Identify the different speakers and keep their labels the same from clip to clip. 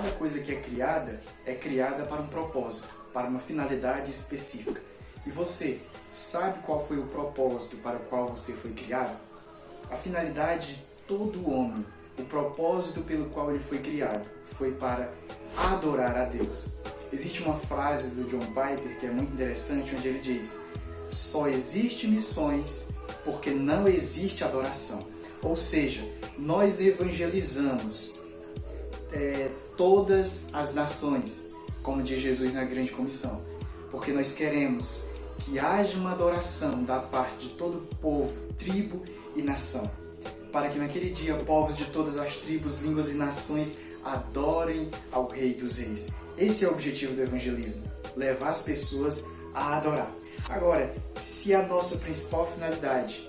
Speaker 1: cada coisa que é criada para um propósito, para uma finalidade específica. E você sabe qual foi o propósito para o qual você foi criado? A finalidade de todo homem, o propósito pelo qual ele foi criado, foi para adorar a Deus. Existe uma frase do John Piper que é muito interessante, onde ele diz: só existe missões porque não existe adoração. Ou seja, nós evangelizamos todas as nações, como diz Jesus na Grande Comissão, porque nós queremos que haja uma adoração da parte de todo povo, tribo e nação, para que naquele dia povos de todas as tribos, línguas e nações adorem ao Rei dos Reis. Esse é o objetivo do evangelismo, levar as pessoas a adorar. Agora, se a nossa principal finalidade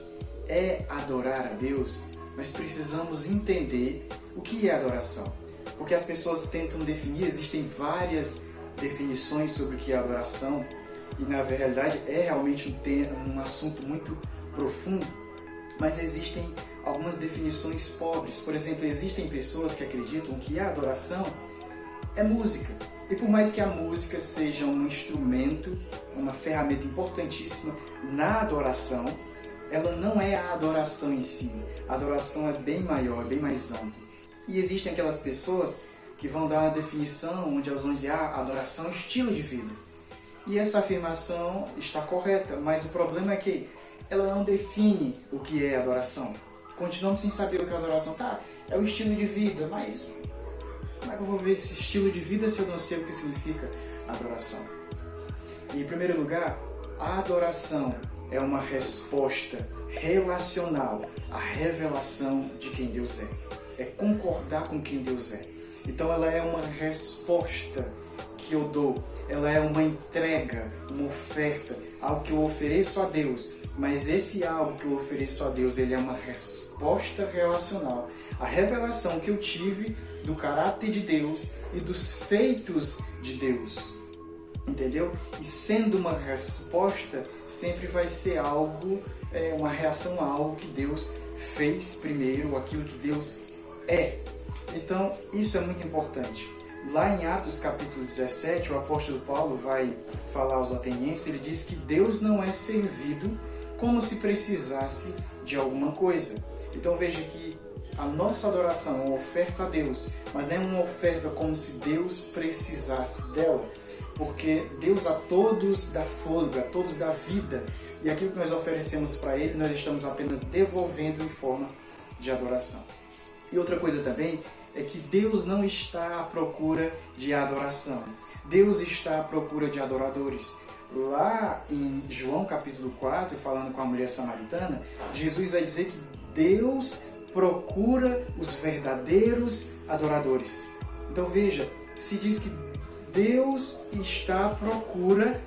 Speaker 1: é adorar a Deus, nós precisamos entender o que é adoração. Porque as pessoas tentam definir, existem várias definições sobre o que é adoração, e na realidade é realmente um assunto muito profundo, mas existem algumas definições pobres. Por exemplo, existem pessoas que acreditam que a adoração é música. E por mais que a música seja um instrumento, uma ferramenta importantíssima na adoração, ela não é a adoração em si. A adoração é bem maior, é bem mais ampla. E existem aquelas pessoas que vão dar uma definição onde elas vão dizer: a adoração é um estilo de vida. E essa afirmação está correta, mas o problema é que ela não define o que é adoração. Continuamos sem saber o que é adoração. Tá, é o estilo de vida, mas como é que eu vou ver esse estilo de vida se eu não sei o que significa adoração? Em primeiro lugar, a adoração é uma resposta relacional à revelação de quem Deus é. É concordar com quem Deus é. Então ela é uma resposta que eu dou. Ela é uma entrega, uma oferta, algo que eu ofereço a Deus. Mas esse algo que eu ofereço a Deus, ele é uma resposta relacional à revelação que eu tive do caráter de Deus e dos feitos de Deus. Entendeu? E sendo uma resposta, sempre vai ser algo, uma reação a algo que Deus fez primeiro, aquilo que Deus é. Então, isso é muito importante. Lá em Atos capítulo 17, o apóstolo Paulo vai falar aos atenienses, ele diz que Deus não é servido como se precisasse de alguma coisa. Então veja que a nossa adoração é uma oferta a Deus, mas não é uma oferta como se Deus precisasse dela, porque Deus a todos dá fôlego, a todos dá vida, e aquilo que nós oferecemos para Ele, nós estamos apenas devolvendo em forma de adoração. E outra coisa também é que Deus não está à procura de adoração. Deus está à procura de adoradores. Lá em João capítulo 4, falando com a mulher samaritana, Jesus vai dizer que Deus procura os verdadeiros adoradores. Então veja, se diz que Deus está à procura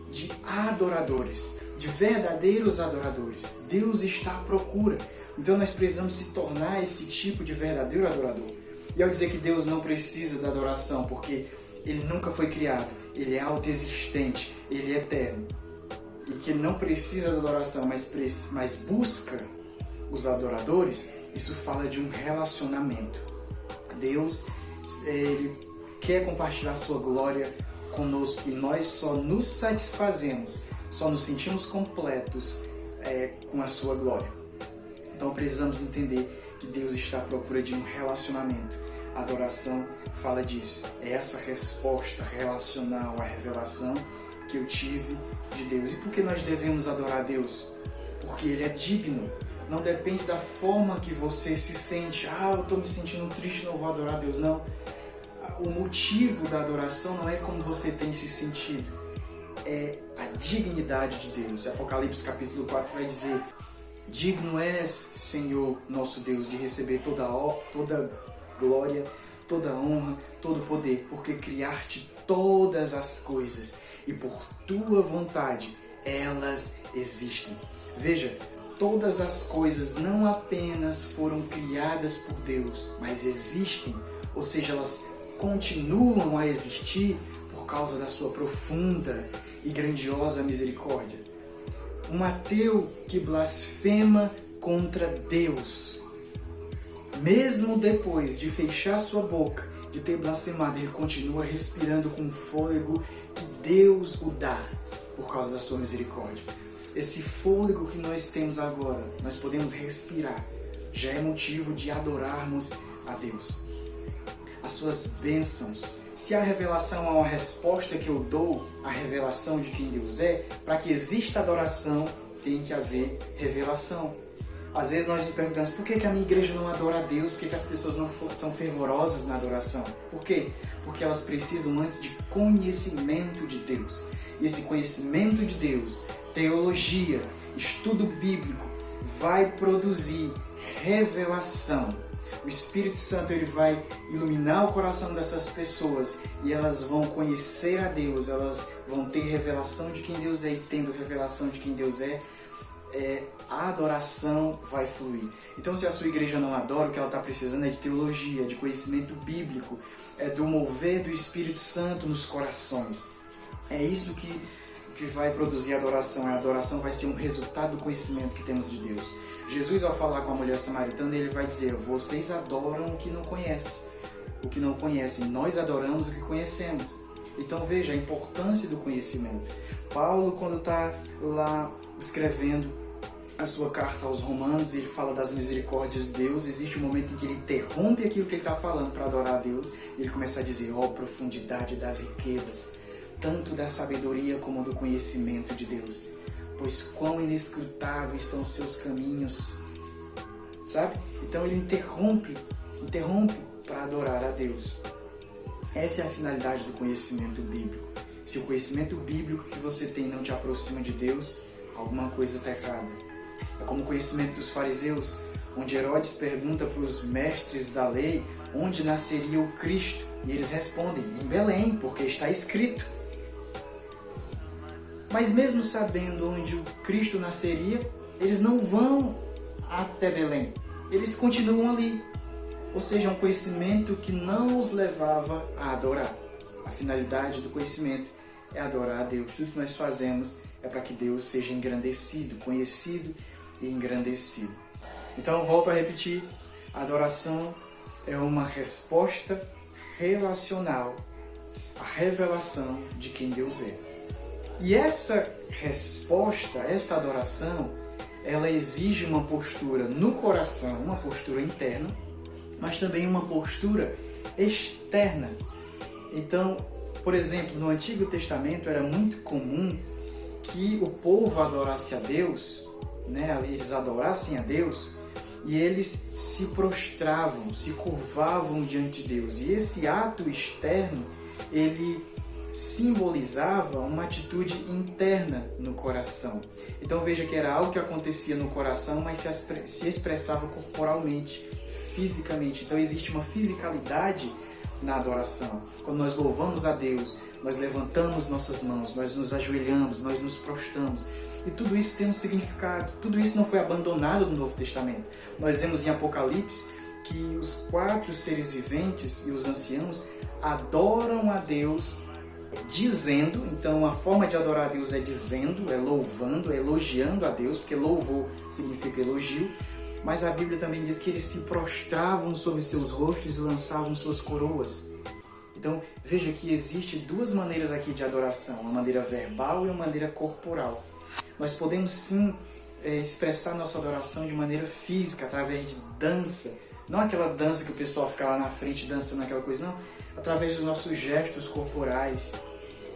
Speaker 1: de adoradores, de verdadeiros adoradores. Deus está à procura. Então nós precisamos se tornar esse tipo de verdadeiro adorador. E ao dizer que Deus não precisa da adoração, porque Ele nunca foi criado, Ele é autoexistente, Ele é eterno, e que Ele não precisa da adoração, mas busca os adoradores, isso fala de um relacionamento. Deus, Ele quer compartilhar Sua glória conosco, e nós só nos satisfazemos, só nos sentimos completos com a Sua glória. Então precisamos entender que Deus está à procura de um relacionamento. A adoração fala disso. É essa resposta relacional à revelação que eu tive de Deus. E por que nós devemos adorar a Deus? Porque Ele é digno. Não depende da forma que você se sente. Eu estou me sentindo triste, não vou adorar a Deus. Não. O motivo da adoração não é como você tem se sentido. É a dignidade de Deus. Apocalipse capítulo 4 vai dizer: digno és, Senhor nosso Deus, de receber toda glória, toda honra, todo poder, porque criaste todas as coisas e por tua vontade elas existem. Veja, todas as coisas não apenas foram criadas por Deus, mas existem, ou seja, elas continuam a existir por causa da sua profunda e grandiosa misericórdia. Um ateu que blasfema contra Deus, mesmo depois de fechar sua boca de ter blasfemado, ele continua respirando com o fôlego que Deus o dá por causa da sua misericórdia. Esse fôlego que nós temos agora, nós podemos respirar, já é motivo de adorarmos a Deus. As suas bênçãos. Se a revelação é uma resposta que eu dou à revelação de quem Deus é, para que exista adoração, tem que haver revelação. Às vezes nós nos perguntamos por que a minha igreja não adora a Deus, por que as pessoas não são fervorosas na adoração. Por quê? Porque elas precisam antes de conhecimento de Deus. E esse conhecimento de Deus, teologia, estudo bíblico, vai produzir revelação. O Espírito Santo ele vai iluminar o coração dessas pessoas e elas vão conhecer a Deus, elas vão ter revelação de quem Deus é, e tendo revelação de quem Deus é, a adoração vai fluir. Então, se a sua igreja não adora, o que ela está precisando é de teologia, de conhecimento bíblico, do mover do Espírito Santo nos corações. É isso que vai produzir a adoração. A adoração vai ser um resultado do conhecimento que temos de Deus. Jesus, ao falar com a mulher samaritana, ele vai dizer: vocês adoram o que não conhecem. O que não conhecem, nós adoramos o que conhecemos. Então veja a importância do conhecimento. Paulo, quando está lá escrevendo a sua carta aos Romanos, ele fala das misericórdias de Deus. Existe um momento em que ele interrompe aquilo que ele está falando para adorar a Deus. E ele começa a dizer: ó, profundidade das riquezas, tanto da sabedoria como do conhecimento de Deus. Pois quão inescrutáveis são os seus caminhos. Sabe? Então ele interrompe para adorar a Deus. Essa é a finalidade do conhecimento bíblico. Se o conhecimento bíblico que você tem não te aproxima de Deus, alguma coisa está errada. É como o conhecimento dos fariseus, onde Herodes pergunta para os mestres da lei onde nasceria o Cristo. E eles respondem: em Belém, porque está escrito. Mas mesmo sabendo onde o Cristo nasceria, eles não vão até Belém. Eles continuam ali. Ou seja, é um conhecimento que não os levava a adorar. A finalidade do conhecimento é adorar a Deus. Tudo que nós fazemos é para que Deus seja engrandecido, conhecido e engrandecido. Então, eu volto a repetir. A adoração é uma resposta relacional à revelação de quem Deus é. E essa resposta, essa adoração, ela exige uma postura no coração, uma postura interna, mas também uma postura externa. Então, por exemplo, no Antigo Testamento era muito comum que o povo adorasse a Deus, né? Eles adorassem a Deus e eles se prostravam, se curvavam diante de Deus. E esse ato externo, ele simbolizava uma atitude interna no coração. Então veja que era algo que acontecia no coração, mas se expressava corporalmente, fisicamente. Então existe uma fisicalidade na adoração. Quando nós louvamos a Deus, nós levantamos nossas mãos, nós nos ajoelhamos, nós nos prostramos. E tudo isso tem um significado. Tudo isso não foi abandonado no Novo Testamento. Nós vemos em Apocalipse que os 4 seres viventes e os anciãos adoram a Deus dizendo. Então a forma de adorar a Deus é dizendo, é louvando, é elogiando a Deus, porque louvor significa elogio. Mas a Bíblia também diz que eles se prostravam sobre seus rostos e lançavam suas coroas. Então veja que existe 2 maneiras aqui de adoração, uma maneira verbal e uma maneira corporal. Nós podemos sim expressar nossa adoração de maneira física, através de dança. Não aquela dança que o pessoal fica lá na frente dançando aquela coisa, não. Através dos nossos gestos corporais.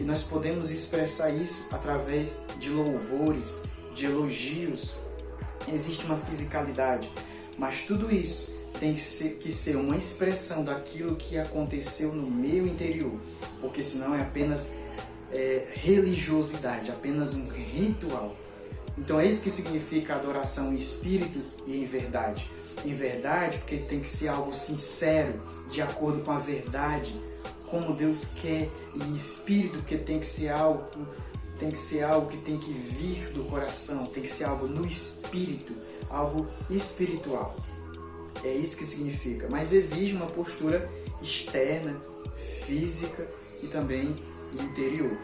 Speaker 1: E nós podemos expressar isso através de louvores, de elogios. Existe uma fisicalidade, mas tudo isso tem que ser uma expressão daquilo que aconteceu no meu interior, porque senão é apenas religiosidade, apenas um ritual. Então é isso que significa adoração em espírito e em verdade. Em verdade, porque tem que ser algo sincero, de acordo com a verdade, como Deus quer, e em espírito, porque tem que ser algo que tem que vir do coração, tem que ser algo no espírito, algo espiritual. É isso que significa, mas exige uma postura externa, física e também interior.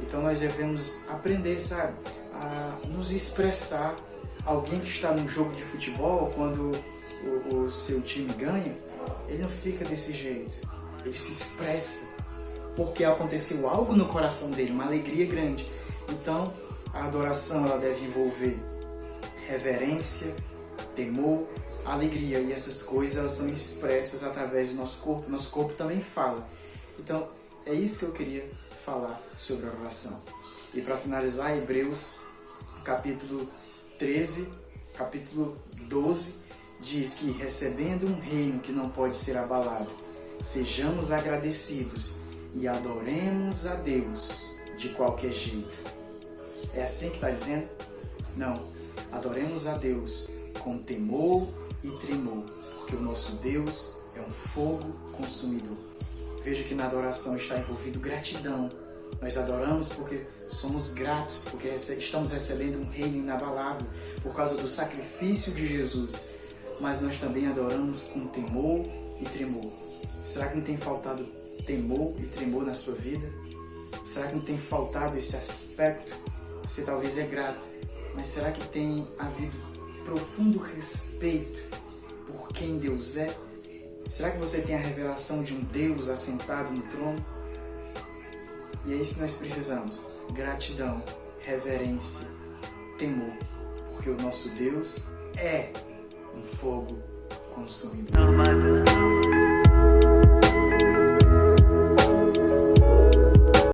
Speaker 1: Então nós devemos aprender, sabe, a nos expressar. Alguém que está num jogo de futebol, quando o seu time ganha, ele não fica desse jeito. ele se expressa, porque aconteceu algo no coração dele, uma alegria grande. Então, a adoração ela deve envolver reverência, temor, alegria, e essas coisas elas são expressas através do nosso corpo. Nosso corpo também fala. Então, é isso que eu queria falar sobre a oração. E para finalizar, Hebreus, capítulo 13, capítulo 12, diz que recebendo um reino que não pode ser abalado, sejamos agradecidos e adoremos a Deus de qualquer jeito. É assim que está dizendo? Não. Adoremos a Deus com temor e tremor, porque o nosso Deus é um fogo consumidor. Veja que na adoração está envolvido gratidão. Nós adoramos porque somos gratos, porque estamos recebendo um reino inabalável por causa do sacrifício de Jesus. Mas nós também adoramos com temor e tremor. Será que não tem faltado temor e tremor na sua vida? Será que não tem faltado esse aspecto? Você talvez é grato, mas será que tem havido profundo respeito por quem Deus é? Será que você tem a revelação de um Deus assentado no trono? E é isso que nós precisamos: gratidão, reverência, temor, porque o nosso Deus é um fogo consumidor.